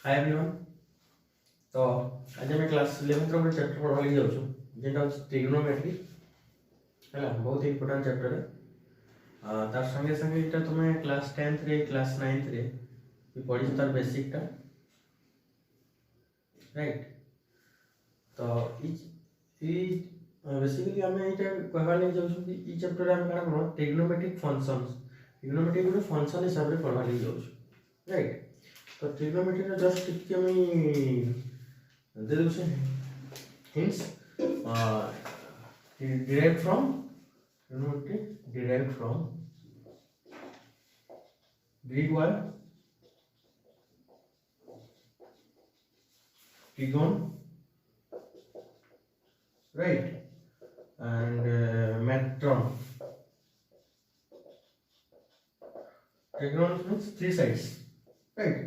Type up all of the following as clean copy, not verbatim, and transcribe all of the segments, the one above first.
Hi everyone. तो आज आम क्लास 11 रो चैप्टर पढ़ा लगी जाऊँ जेटा हूँ ट्रिग्नोमेट्री है बहुत ही इंपोर्टेंट चैप्टर है। तार संगे संगे इटा तुम क्लास 10th रे क्लास 9th रे भी पढ़ी तार बेसिक टा राइट। तो बेसिकली आम ये कहवा लगे जाऊँ कि ई चैप्टर आम कौन ट्रिग्नोमेट्रिक फंक्शंस ट्रिग्नोमेट्री गोटे फंक्शन हिसाब से पढ़ा लगे जाऊँ राइट। तो ट्रिग्नोमेट्री जस्ट टिके दे दूसरे hints derived from trigonometry derived from Greek word trigon right and metron. Trigon means three sides right,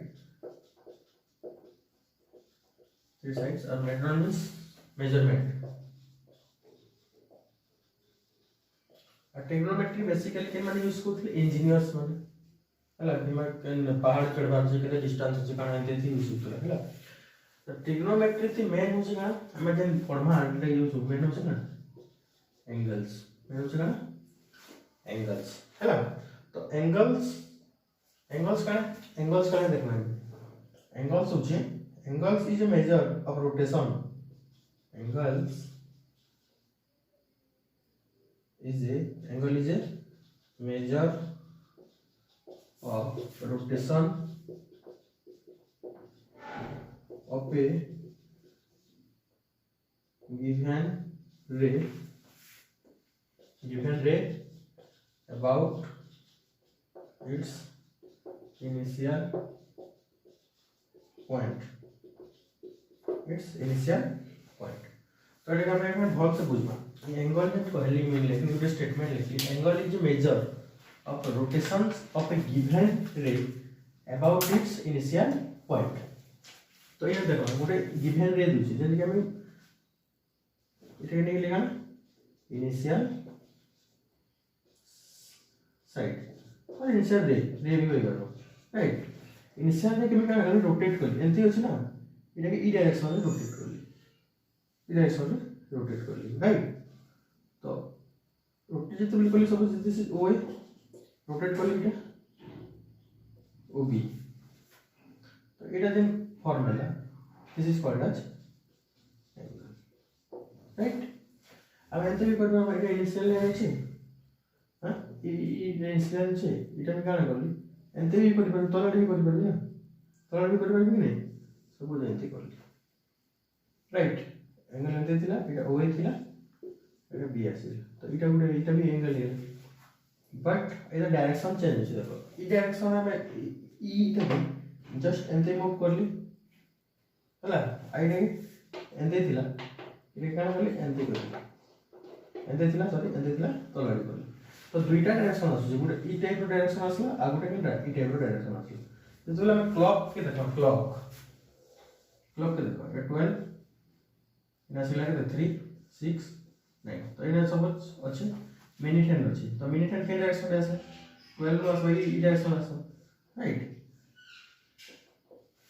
three sides and metron means measurement. Trigonometry basically के माने यूज करथले इंजीनियर्स माने हला दिमाग पहाड़ चढ़बार जे केते डिस्टेंस जे काना एते थी यूज करथले हला। तो ट्रिग्नोमेट्री थी मेन होछ का हमें जन पढ़मा आंटे यूज मेन होछ ना एंगल्स मेन होछ ना एंगल्स हला। तो एंगल्स का देखना एंगल्स होछ angles is a measure of rotation angles is a measure of rotation of a given ray about its initial point तो ये हमें बहुत से बुझमा एंगल ने पहली में लेकिन गुड स्टेटमेंट लिखली angle is measure of rotations of A given रे अबाउट इट्स इनिशियल पॉइंट। तो ये देखो गुड गिवन रे दूची जल्दी कि हम इटे नहीं लेगा इनिशियल साइड और इनिशियल रे भी होइबा राइट। इनिशियल रे केमे का रोटेट कर एंती होछ ना इटा के ई डायरेक्शन में रोटेट कर ली राइट। तो रोटेट जितने कली suppose this is O A rotate कली इटा ओ बी। तो इटा then formula this is called as angle right. अब एंते भी करबा इटा इनिशियल है छै हां ई इनिशियल छै इटा में काना करली एंते भी कर तलडी भी कर ना तलडी भी कर कि नहीं सब एंते करली राइट। एंगल एंते थिला इटा ओ ए थिला इटा बी आसी तो इटा भी एंगल है बट इधर डायरेक्शन चेंज होछि देखो ई डायरेक्शन में ई इटा जस्ट एंते मूव करली हला आइडा एंते थिला इटा काना करली एंते करली एंते थिला तलडी करली। तो दुईटा डायरेक्शन आसी गुटे ई टाइप डायरेक्शन आसला आ गुटे केनटा ई टाइप डायरेक्शन आसला। तो हम क्लॉक के देखो क्लॉक के देखो 12 इना सिला के 3 6 9 तो इना सब अछि मिनिट हैंड अछि। तो मिनिट हैंड के डायरेक्शन आसे 12 नो आसे ई डायरेक्शन आसे राइट।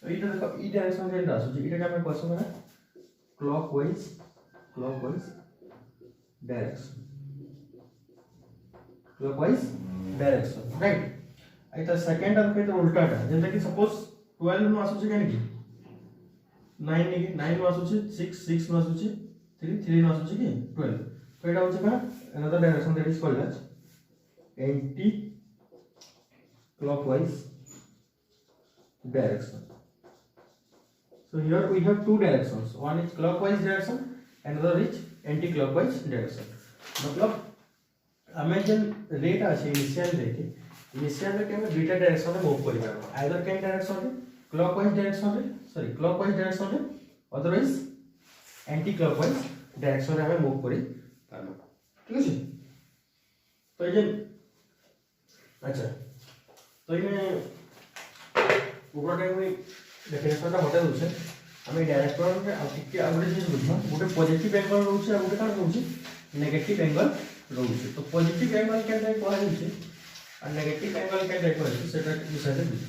तो इटा देखो ई डायरेक्शन के आसे इटा के हम कहसो ना क्लॉकवाइज डायरेक्शन राइट। आई तो सेकंड अब के तो उल्टाटा जेंता कि सपोज 12 नो आसे के नहीं 9 नहीं 9 नो आसे 6 नो आसे 3 नो आसे कि 12। तो एटा होछ का another direction that is called as anti clockwise direction. So here we have two directions, one is clockwise direction another is anti clockwise direction। मतलब हमें जन रेट আছে इनिशियल रे के हम दुईटा डायरेक्शन में मूव करि पाबो आइदर केन डायरेक्शन रे क्लॉकवाइज डायरेक्शन रे अदरवाइज एंटी क्लॉकवाइज डायरेक्शन रे हम मूव करि पाबो ठीक है। तो ये अच्छा तो ये ऊपर टाइम में डेफिनेशन टा हटे दोछे हम डायरेक्टर में आ टिके आ गुटे चीज बुझमा गुटे पॉजिटिव एंगल रहउछे आ गुटे कान रहउछे नेगेटिव एंगल रहउछे। तो पॉजिटिव एंगल केनटा कहै छै आ नेगेटिव एंगल केनटा कहै छै सेटा विषय से बुझ।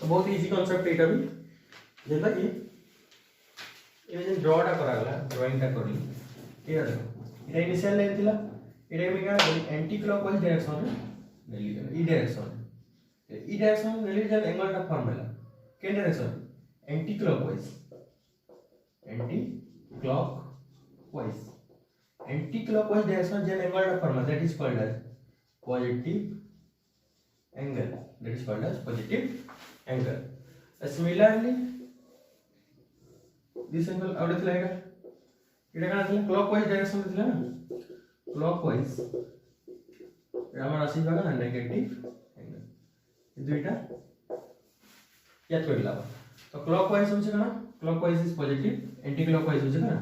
तो बहुत इजी कांसेप्ट एटा भी जेता कि ये जे ड्रॉटा करागला ड्राइंगटा करली एटा देखो एटा इनिशियल लाइन थिला एटा में क्या एंटी क्लॉकवाइज डायरेक्शन रे नेली ई डायरेक्शन नेली जे एंगल टा फॉर्म होला के डायरेक्शन एंटी क्लॉकवाइज direction जे एंगल टा form that is called as positive angle, that is called as positive angle. Similarly this angle आवडे थिला एटा काना थिला clockwise direction थिला ना clockwise एटा हमर आसी बगा ना नेगेटिव एंगल दुईटा याद कर लावा तो clockwise होचे कना clockwise is positive anti clockwise होचे कना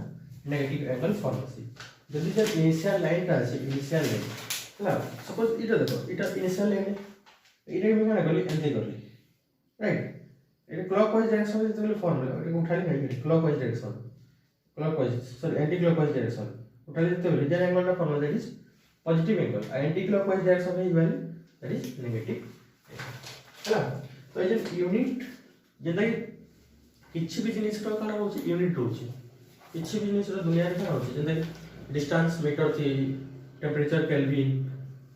नेगेटिव एंगल फॉर्म होसी जदी जे इनिशियल लाइन ता আছে इनिशियल लाइन ହେଲା सपोज इटा देखो इटा इनिशियल लाइन इटा में काना करली एंते करली राइट एटा क्लॉकवाइज डायरेक्शन में जतले फॉर्म होला एटा उठाली नहीं clockwise direction clockwise sorry anti clockwise direction उठाली जतले जे एंगल टा form that is positive angle anti clockwise direction में वैल्यू दैट इज नेगेटिव ହେଲା तो ये यूनिट जेता किछि भी जिनिस रो काना होची यूनिट होची किछि भी जिनिस रो दुनिया रे काना होची जेता डिस्टेंस मीटर थी टेम्परेचर केल्विन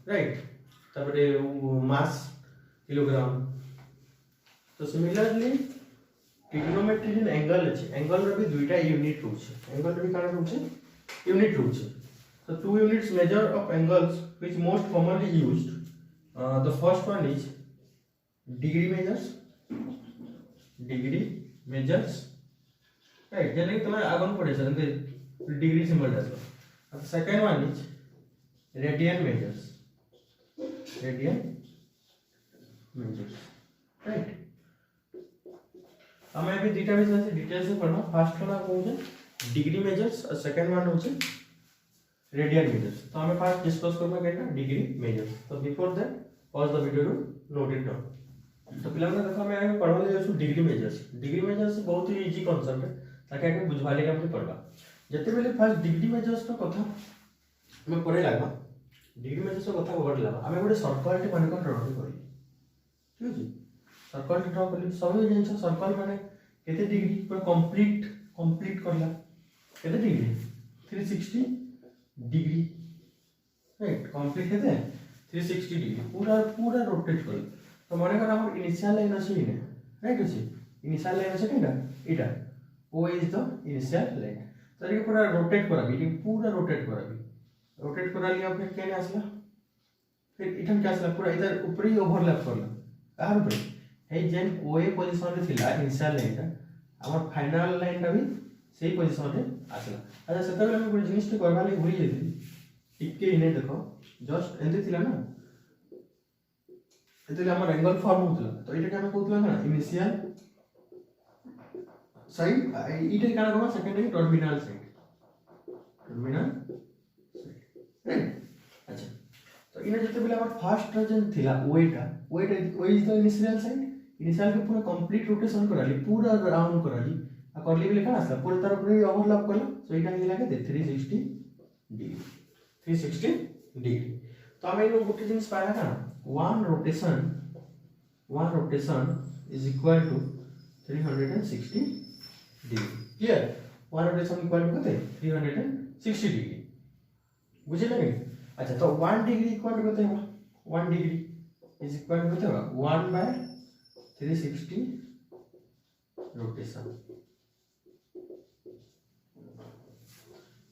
राइट तापरे मास किलोग्राम तो सिमिलरली ट्रिग्नोमेट्री जन एंगल अछि एंगल रो भी दुईटा यूनिट होछि एंगल रो भी काना होछि यूनिट होछि so two units measure of angles which most commonly used the first one is degree measures right जने तुम्हें आगन पड़े छन डिग्री सिंबल डालो अब second one is radian measures right हमें अभी दीटा विषय से डिटेल से पढ़ना फर्स्ट वाला कौन है डिग्री मेजर्स और सेकंड वन होचे रेडियन मेजर्स तो हमें फर्स्ट डिस्कस करबा केटा डिग्री मेजर्स तो before that pause the video to note it down तो पिला देखो हमें पढ़वा ले जो डिग्री मेजर्स बहुत ही इजी कांसेप्ट है ताकि आके बुझवाले के हम पढ़वा जते बेले फर्स्ट डिग्री मेजर्स तो कथा हमें पढ़े लागबा डिग्री मेजर्स कथा पढ़ लाबा हमें गोटे सर्कल टे माने ड्रा करी ठीक है सर्कल टे ड्रा करी सब जिंस सर्कल माने केते डिग्री पूरा कंप्लीट करला केते डिग्री 360 डिग्री राइट कंप्लीट केते 360 डिग्री पूरा रोटेट कर तो माने कर हम इनिशियल लाइन अछि ने राइट अछि इनिशियल लाइन अछि केटा एटा O is the initial line तो ये पूरा रोटेट कराबी ये पूरा रोटेट करा लिया फिर केने आसला फिर इठन क्या आसला पूरा इधर ऊपर ही ओवरलैप करला कहार ऊपर हे जेन ओए पोजीशन रे थिला इनिशियल लाइन ता हमर फाइनल लाइन ता भी सेही पोजीशन रे आसला अच्छा सेता बेला हम कोई जिनिस के करबा ले भूली जेती टिके इने देखो जस्ट एंते थिला ना एते हमर एंगल फॉर्म होतला तो एटा के हम कहतला ना इनिशियल साइड इटे काना कमा सेकेंडरी टर्मिनल साइड अच्छा तो इने जते बेला हमर फर्स्ट जन थिला ओएटा is the initial side initial के पूरा कंप्लीट रोटेशन कराली पूरा राउंड कराली आ करली बेले काना आसला पूरा तरफ रे ओवरलैप करला सो इटा हे लागे 360 डिग्री तो हमें नो गुटे जिनिस पाया ना one rotation is equal to 360 degree clear one rotation equal to कितने 360 डिग्री बुझे लगे अच्छा तो 1 डिग्री इक्वल टू कितने होगा 1 डिग्री इज इक्वल टू कितने होगा 1/360 रोटेशन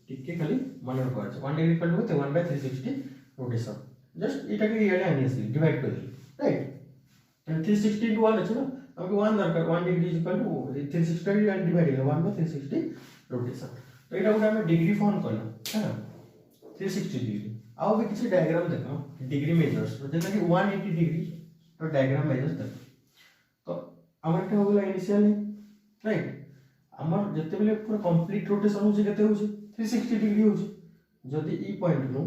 ठीक है खाली मन रखो 1 डिग्री इक्वल टू कितने 1/360 रोटेशन जस्ट इटा के एरिया आनी डिवाइड कर दी राइट एंड 360 into 1 আছে না हमको 1 दरकार 1 degree is equal to 360 and divide है 1/360 रोटेशन तो एटा गुडा हमें डिग्री फॉर्म करला है ना 360 डिग्री आओ भी किसी डायग्राम देखो डिग्री मेजर्स तो जैसे कि 180 डिग्री तो डायग्राम मेजर्स देखो तो हमर के हो गेला इनिशियल राइट हमर जते बेले पूरा कंप्लीट रोटेशन हो जे केते हो 360 डिग्री हो जदी ई पॉइंट नु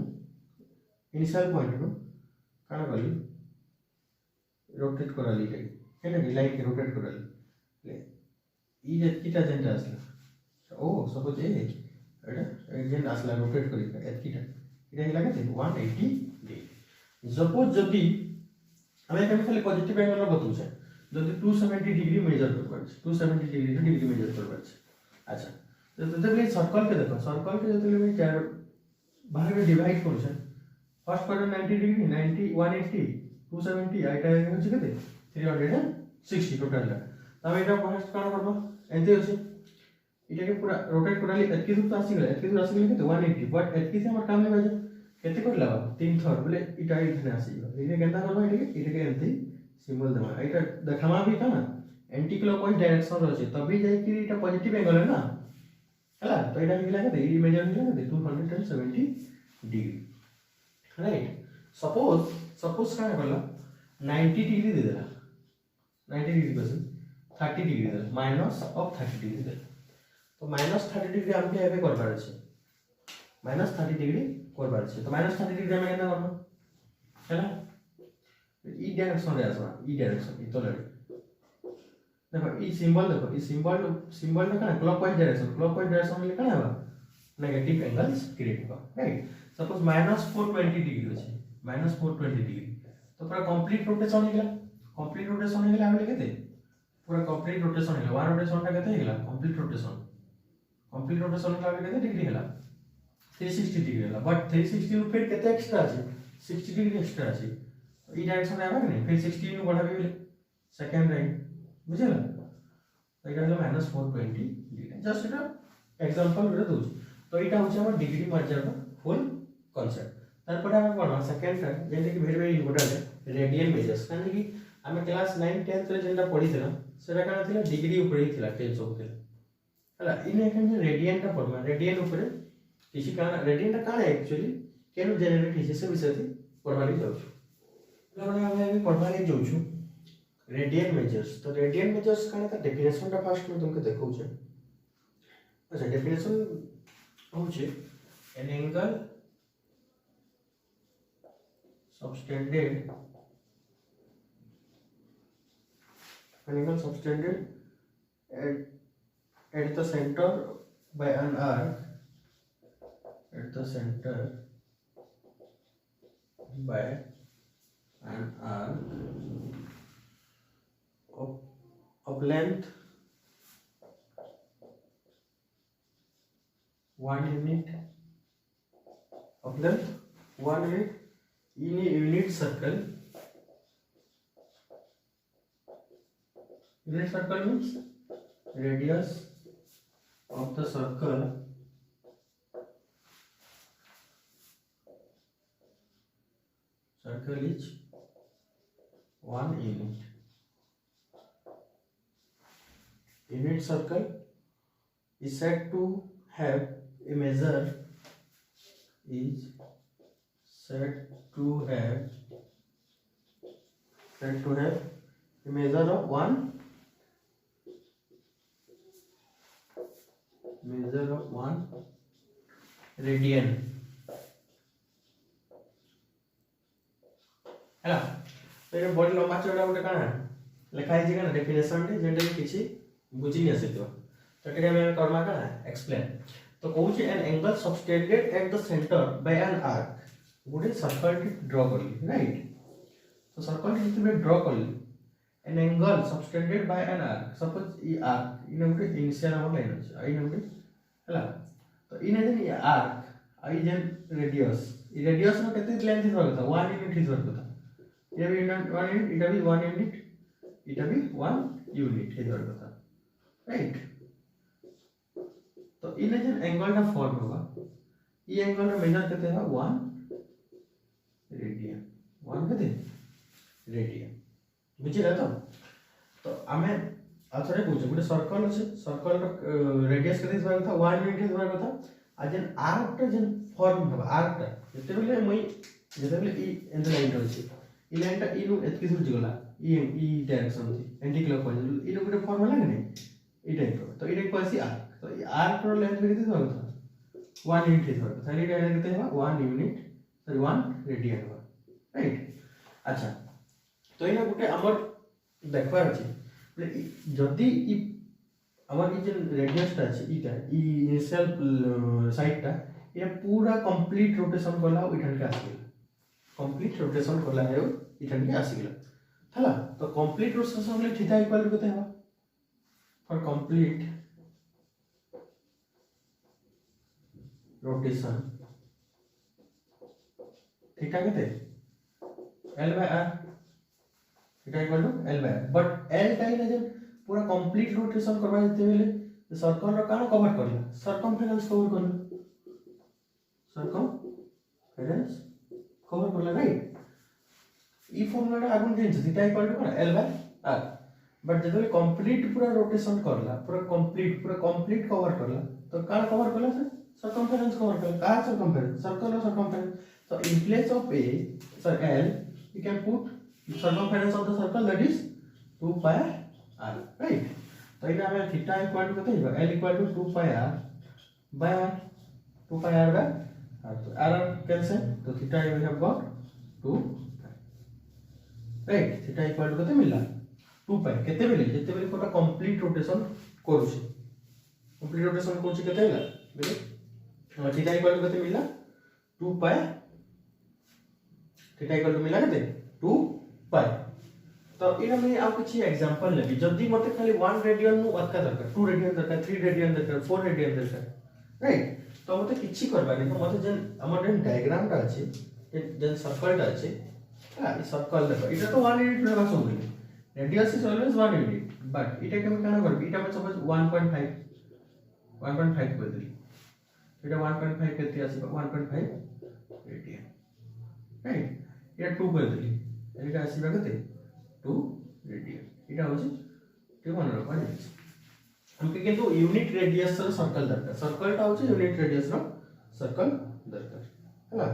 इनिशियल पॉइंट नु काना करली रोटेट कराली केना कि लाइन के रोटेट कराली ले ई जे किटा जेंटा असला ओ सपोज एटा जेन असला रोटेट करी एतकिटा इटा लागे 180 डिग्री सपोज जदी हमें केम खाली पॉजिटिव एंगल रो बतउ छै जदि 270 डिग्री मेजर कर पाछ 270 डिग्री मेजर कर पाछ। अच्छा तो जदि सर्कल के देखो सर्कल के जदि मैं चार बाहर में डिवाइड करू छ फर्स्ट क्वाड्रेंट 90 डिग्री 90 180 270 आइटा होछि केते 360 टोटल ला तब एटा फर्स्ट काना करबो एते होछि इटा के पूरा रोटेट कराली एतकी दूर तो आसी गेले केते 180 बट एतकी से हमर काम नै बाजे केते करला 3 थर बोले इटा इठने आसी इने केनता करबो इटा के एंती सिंबल दमा इटा देखामा भी था ना एंटी क्लॉकवाइज डायरेक्शन रहछि तभी जाय कि इटा पॉजिटिव एंगल है ना हला तो इटा मिला के ई मेजर मिला के 270 डिग्री राइट। सपोज का करला 90 डिग्री दे देला 90 डिग्री बस 30 डिग्री देला माइनस ऑफ 30 डिग्री देला तो माइनस 30 डिग्री हमके एबे करबार छै माइनस 30 डिग्री करबार छै तो माइनस 30 डिग्री हम केना करबो हैला ई डायरेक्शन रे आसबा ई डायरेक्शन ई तले देखो ई सिंबल देखो ई सिंबल ना क्लॉकवाइज डायरेक्शन ले काना बा नेगेटिव एंगल्स क्रिएट होगा राइट। सपोज -420 डिग्री अछि -420 डिग्री तो पूरा कंप्लीट रोटेशन हो गला हम केते पूरा कंप्लीट रोटेशन है वन रोटेशन टा केते हेला कंप्लीट रोटेशन का केते डिग्री हेला 360 डिग्री हेला बट 360 नु फिर केते एक्स्ट्रा अछि 60 डिग्री एक्स्ट्रा अछि ई डायरेक्शन आबा कि नहीं फिर 60 नु बढ़ाबे बेले सेकंड राइट बुझला तो इटा हलो -420 डिग्री जस्ट इटा एग्जांपल रे दउ तो इटा होछ हमर डिग्री मार्जर का फुल कांसेप्ट तार पर हम पढा सेकंड टा जेने कि वेरी इंपोर्टेंट रेडियन मेजर्स काने कि हम क्लास 9 10th रे जेंडा पढी थिला सेटा काना थिला डिग्री ऊपर ही थिला टेंस ऑफ थिला हला इने एखन जे रेडियन टा पढमा रेडियन ऊपर किसी काना रेडियन टा काना एक्चुअली केनो जनरेट हिसे से विषय थी पढवाली जाउ लबना हम पढवाली जाउ छु रेडियन मेजर्स तो रेडियन मेजर्स काना का डेफिनेशन टा फर्स्ट में तुमके देखौ छै। अच्छा डेफिनेशन होचे an angle subtended at the center by an arc of length 1 unit in a unit circle means radius of the circle is 1 unit. Unit circle is said to have a measure a measure of 1 radian हैला तो ये बड़ी लंबा चौड़ा गोटे काना लिखा है जे काना डेफिनेशन रे जेंडा किछि बुझी नै आसितो तो एटा हम करबा काना एक्सप्लेन तो कहू छै an angle subtended at the centre by an arc गोटे सर्कल ड्रा करली राइट तो सर्कल जे ड्रा करली an angle subtended by an arc suppose ई आर्क इने गोटे इनिशियल हमर लाइन अछि आई नोटे हैला तो इने जे आर्क आई जे रेडियस नो केते लेंथ हिसबा कथा 1 यूनिट हिसबा कथा ये भी 1 यूनिट इटा भी 1 यूनिट इटा भी 1 यूनिट हिसबा कथा राइट। तो इने जे एंगल ना फॉर्म होगा ई एंगल रा मेजर केते है 1 रेडियन 1 केते रेडियन बुझिला तो आमे आथरे पूछे गोटे सर्कल अछि सर्कल रा रेडियस केते हिसबा कथा 1 यूनिट हिसबा कथा आ जेन आर्क रा जेन फॉर्म होगा आर्क रा जते बेले मई जते बेले ई एंड लाइन रा अछि ई लाइन टा ई नु एतकी दूर जिगला ई डायरेक्शन अछि एंटी क्लॉकवाइज ई नु गोटे फॉर्म होला नै ई टाइप रो तो ई कहसी आर्क तो ई आर्क रो लेंथ केते हिसबा कथा 1 यूनिट हिसबा कथा ई डायरेक्ट केते है 1 यूनिट सॉरी 1 रेडियन होगा राइट। अच्छा तो इना गोटे हमर देखबार अछि जदी ई हमर ई जे रेडियस टा अछि इटा ई इनिशियल साइड टा ये पूरा कंप्लीट रोटेशन करला इठन के आसी कंप्लीट रोटेशन करला है इठन के आसी गेला हला तो कंप्लीट रोटेशन ले थीटा इक्वल टू केते हवा फॉर कंप्लीट रोटेशन थीटा केते L/R theta equal to L/R but L time जे पूरा कंप्लीट रोटेशन करबा जते बेले सर्कल रो काना कवर करला सरकमफेरेंस कवर करला सरकमफेरेंस कवर करला राइट ई फॉर्मूला आगुन जेंच theta equal to L/R but जते कंप्लीट पूरा रोटेशन करला पूरा कंप्लीट कवर करला तो काना कवर करला सर circumference cover करला का circumference circle or circumference so in place of a sir L you can put circumference of the circle that is 2 pi r right तो इधर हमें थीटा इक्वल टू कितना है L equal to 2 pi r by r 2 pi r by r तो r cancel तो theta we have got 2 pi right theta equal to कितना मिला 2 pi केते बेले जेते बेले कोटा कंप्लीट रोटेशन करूची कंप्लीट रोटेशन करूची केते मिला बेले थीटा इक्वल टू कितने मिला 2 पाई थीटा इक्वल टू मिला कितने 2 पाई तो इना में आप कुछ एग्जांपल लेबी जदी मते खाली 1 रेडियन नु अतका दरकार 2 रेडियन दरकार 3 रेडियन दरकार 4 रेडियन दरकार राइट तो मते किछि करबा नै तो मते जन हमर जन डायग्राम ता अछि जन सर्कल ता अछि हां ई सर्कल देखो इटा तो 1 यूनिट लगा सब radius is always 1 unit but इटा के काना करबी इटा में सपोज 1.5 कर दिली इटा 1.5 केते आसी 1.5 रेडियन राइट इटा 2 कर दिली एटा आसी केते 2 रेडियन इटा होची 2.5 हमके किंतु यूनिट रेडियस रो सर्कल दरकार सर्कल टा होची यूनिट रेडियस रो सर्कल दरकार हला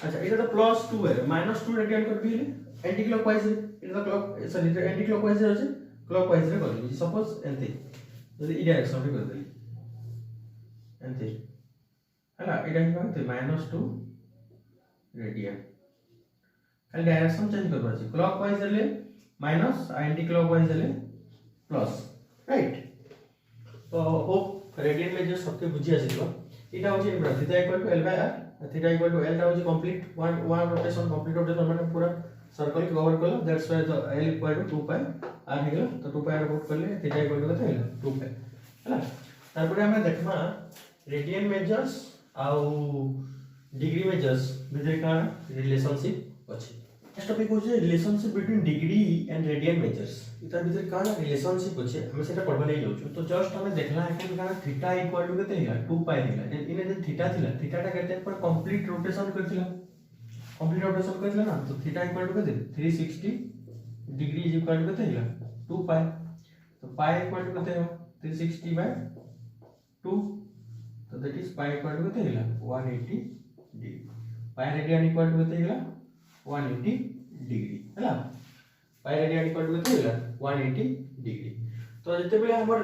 अच्छा इटा तो +2 है -2 रेडियन कर दिले एंटी क्लॉकवाइज इटा क्लॉक सॉरी एंटी क्लॉकवाइज रे होची क्लॉकवाइज रे कर दिली सपोज एंती जदी ई डायरेक्शन रे कर दिली एंती हला इटा ही बात -2 रेडियन खाली डायरेक्शन चेंज करबा छी क्लॉकवाइज ले माइनस एंटी क्लॉकवाइज ले प्लस राइट तो होप रेडियन में जो सबके बुझी आसीबो इटा होची theta equal to L/R theta equal to L टा होची complete one rotation complete rotation माने पूरा सर्कल कवर करला that's why the L equal to 2 pi r हेला तो 2 pi r पुट करले थीटा इक्वल टू कते हेला 2 pi हला तारपरे हमें देखमा रेडियन मेजर्स आउ डिग्री मेजर्स बिजरे का रिलेशनशिप अछि नेक्स्ट टॉपिक होचे relationship between degree and radian measures इता बिजरे का रिलेशनशिप अछि हमें सेटा पढ़बा नै जाउछु तो जस्ट हमें देखला है कि का थीटा इक्वल टू केते हेला 2 पाई हेला इने जे थीटा थिला थीटाटा केते पर कंप्लीट रोटेशन करथिला ना तो थीटा इक्वल टू केते 360 डिग्री इज इक्वल टू केते हेला 2 पाई तो पाई इक्वल टू केते हो 360 बाय 2 तो that is pi equal to केते हेला 180 degree pi radian equal to केते हेला 180 डिग्री हैला पाई रेडियन इक्वल टू केते हेला 180 डिग्री तो जते बेले हमर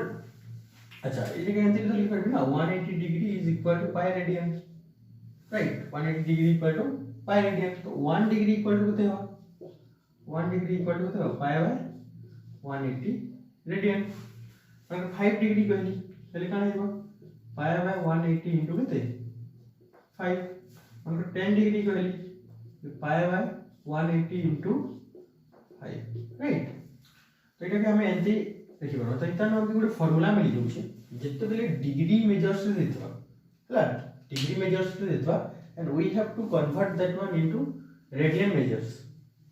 अच्छा ए जे एंती तो लिख परबी ना 180 degree is equal to pi radian right 180 degree equal to pi radian तो 1 डिग्री इक्वल टू केते हो 1 डिग्री इक्वल टू केते हो पाई बाय 180 रेडियन अगर 5 डिग्री कहली तले काना हेबो पाई बाय 180 इनटू केते 5 अगर 10 डिग्री कहली पाई बाय 180 into 5 राइट तो एटा के हमें एंती देखि बनो तो इता नाम के गुड फार्मूला मिल जाउ छै जत्ते बेले डिग्री मेजर्स रे देतबा हला डिग्री मेजर्स रे देतबा and we have to convert that one into radian measures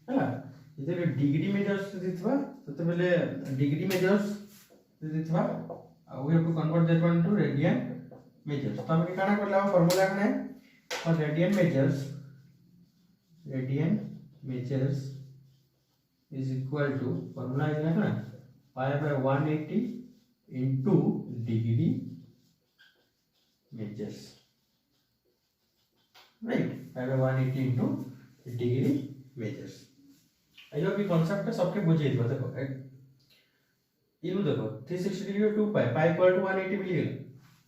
हला जते डिग्री मेजर्स रे देतबा तते बेले डिग्री मेजर्स रे देतबा we have to convert that one into radian measures तो हम के काना करला फार्मूला कने for radian measures is equal to formula is ना pi by 180 into degree measures right pi by 180 into degree measures I hope ये concept सबके बुझे दिबा देखो इनु देखो 360 degree 2 pi pi equal to 180 मिल गेल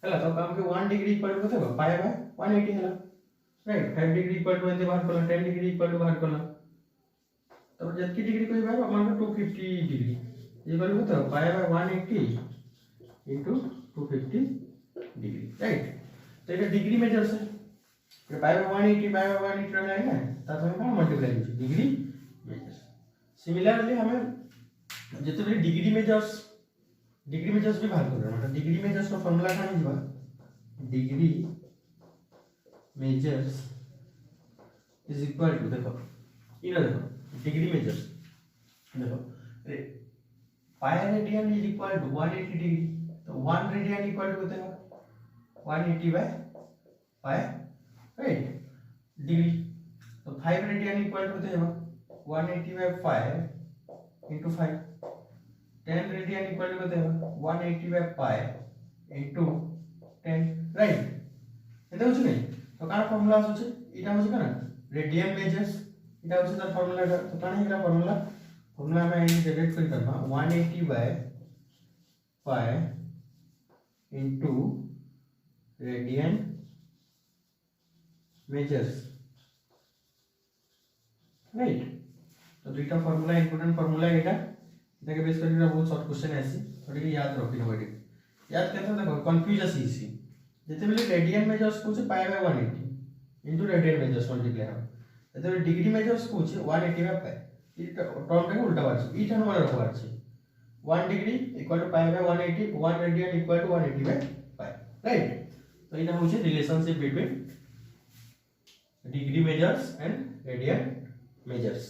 हला तो काम के 1 डिग्री इक्वल टू देखो pi by 180 हला राइट 5 डिग्री इक्वल टू एंते बाहर करला 10 डिग्री इक्वल टू बाहर करला तब जतकी डिग्री कोई बार मान लो 250 डिग्री इक्वल टू तो पाई बाय 180 into 250 डिग्री राइट तो ये डिग्री मेजर्स है ये पाई बाय 180 रहला है ना तब हम का मल्टीप्लाई कर डिग्री मेजर्स सिमिलरली हमें जते भी डिग्री मेजर्स भी बाहर करना मतलब डिग्री मेजर्स का फार्मूला का नहीं degree measures is equal to देखो डिग्री मेजर्स देखो pi radian is equal to 180 degree तो 1 रेडियन इक्वल टू कितना 180 बाय पाई राइट डिग्री तो 5 रेडियन इक्वल टू कितना 180 by 5 into 5 10 radian equal to कितना 180 बाय पाई into 10 राइट एटा होछ नै तो काना फार्मूला होछ इटा होछ काना रेडियन मेजर्स इटा होछ तार फार्मूला तो काना हिला फार्मूला में इंटीग्रेट कर करबा 180 by pi into radian measures right तो दुईटा फार्मूला इंपोर्टेंट फार्मूला एटा के बेस करके बहुत शॉर्ट क्वेश्चन आसी थोड़ी याद रखि न बडी याद करते देखो कंफ्यूज आसी सी जते बेले रेडियन मेजर्स को पाई by 180 into radian measures multiply हो जते डिग्री मेजर्स को 180 बाय पाई ई टर्म के उल्टा बार ई टर्म वाला रखबार छै 1 degree equal to pi by 180 1 radian equal to 180 by pi right तो इना हो छै relationship between degree measures and radian measures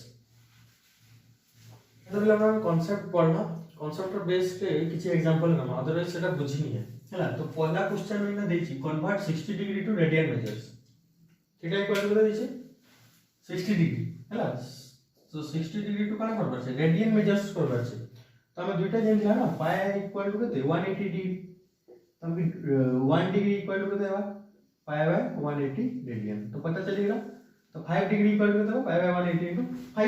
मतलब हम कांसेप्ट पढ़ना कांसेप्ट बेस पे किछि एग्जांपल करना अदरवाइज सेटा बुझी नहीं है हैला तो पहला क्वेश्चन में देछि convert 60 degree to radian measures ठीक है इक्वल टू देछि 60 डिग्री हैला तो 60 डिग्री टू काना करबा छै रेडियन मेजर्स करबा छै तो हम दुईटा जेन दिला ना पाई इक्वल टू कते 180 डिग्री तो हम 1 डिग्री इक्वल टू कते पाई बाय 180 रेडियन तो पता चल गया तो 5 डिग्री इक्वल टू कते पाई बाय 180 into 5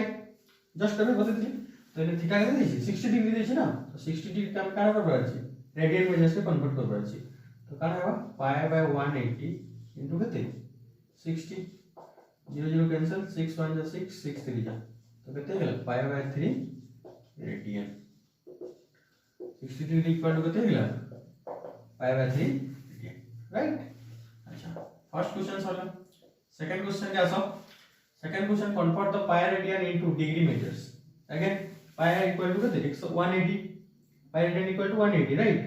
जस्ट करबे बता दी तो ये थीटा के देछि 60 डिग्री देछि ना तो 60 डिग्री का हम काना करबा छै रेडियन मेजर्स से कन्वर्ट करबा छै तो काना होबा पाई बाय 180 into कते 60 0 0 कैंसिल 6 1 जा 6 6 3 जा तो कते गेल pi by 3 radian 60 degree equal to कते गेल पाई बाय 3 रेडियन राइट अच्छा first question solve second question के आसो second question convert the pi radian into degree measures again pi equal to कते 180 pi radian equal to 180 right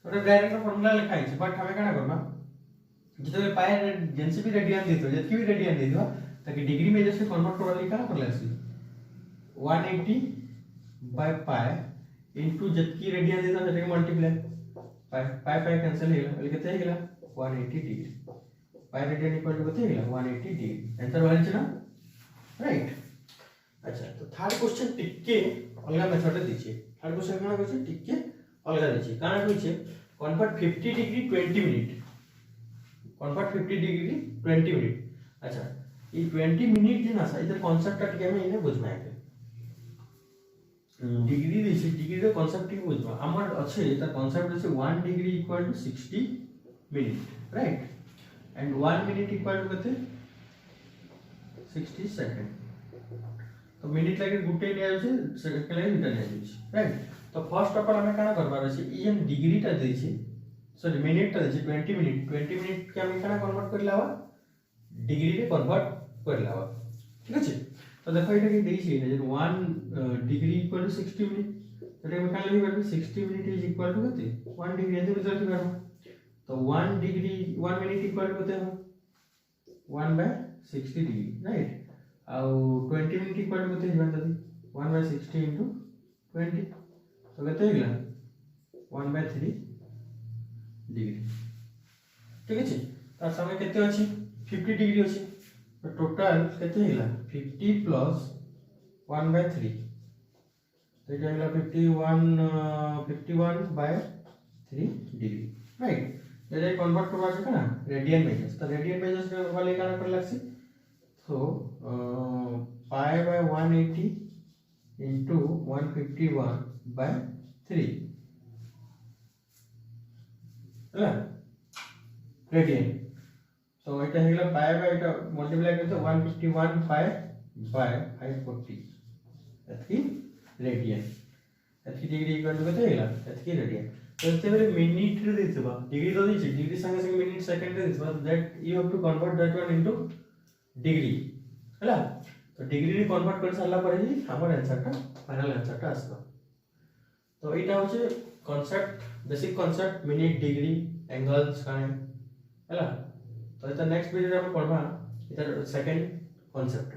तो direct formula लिखा है but हमें काना करना जते पाई जेनसे भी रेडियन देतो जतकी भी रेडियन देतो ताकि डिग्री मेजर से कन्वर्ट करला लिखा ना करला सी 180 बाय पाई इनटू जतकी रेडियन देतो सेटे मल्टीप्लाई पाई कैंसिल हे गेला कते हे गेला 180 degree pi radian equal to कते हे गेला 180 डिग्री आंसर वाली छै ना राइट अच्छा तो थर्ड क्वेश्चन टिके अलगा मेथड दीजिए थर्ड क्वेश्चन कोना कहै छै टिके अलगा दीजिए काना कहै छै convert 50 degree 20 minute convert 50 degree 20 minute अच्छा ई 20 मिनट जे ना इधर कांसेप्ट टिके में इने बुझना है डिग्री दिस डिग्री रो कांसेप्ट टिके बुझबा हमर अछि त कांसेप्ट छै 1 degree equal to 60 minute right and 1 minute equal to कते 60 सेकंड तो मिनिट लागे गुटे लिया छै सेकंड के लागे दुटा लिया छै राइट तो फर्स्ट ऑफ ऑल हमें काना करबार छै ई हम डिग्री ता दै छै सॉरी मिनिट ता दै छै 20 मिनट के हम काना कन्वर्ट कर लावा डिग्री रे कन्वर्ट कर लावा ठीक अछि तो देखो एटा के दै छै जे 1 डिग्री इक्वल टू 60 मिनट तो हम काना लिखि करबे 60 मिनट इज इक्वल टू कते 1 डिग्री एते रिजल्ट करबो तो 1 डिग्री 1 मिनट इक्वल टू कते 1 by 60 डिग्री राइट आउ 20 मिनट इक्वल टू कते हिबा तदी 1 by 60 into 20 तो कते हिला 1 by 3 डिग्री ठीक अछि तार समय कते अछि 50 डिग्री अछि तो टोटल कते हिला 50 plus 1 by 3 तो ये हिला 51 by 3 डिग्री राइट ये कन्वर्ट करबा छै ना रेडियन मेजर्स तो रेडियन मेजर्स के वाले काना कर लागसी तो पाई बाय 180 into 151 by 3 है रेडियन तो এটা হলো পাই বাই এটা মাল্টিপ্লাই করতে 151 পাই বাই 540 এতকি রেডিয়ান এতকি ডিগ্রি ইকুয়াল টু কত হলো এতকি রেডিয়ান तो इतने बेले मिनिट रे देतबा डिग्री तो दी डिग्री संगे संगे मिनिट सेकंड रे देतबा that you have to convert that one into degree हैला तो डिग्री कन्वर्ट कर सारा पर ही हमर आंसर टा फाइनल आंसर टा आसबा। तो एटा होचे concept basic concept minute degree angles काने हला। तो एटा नेक्स्ट वीडियो रे हम पढबा एटा सेकंड कांसेप्ट।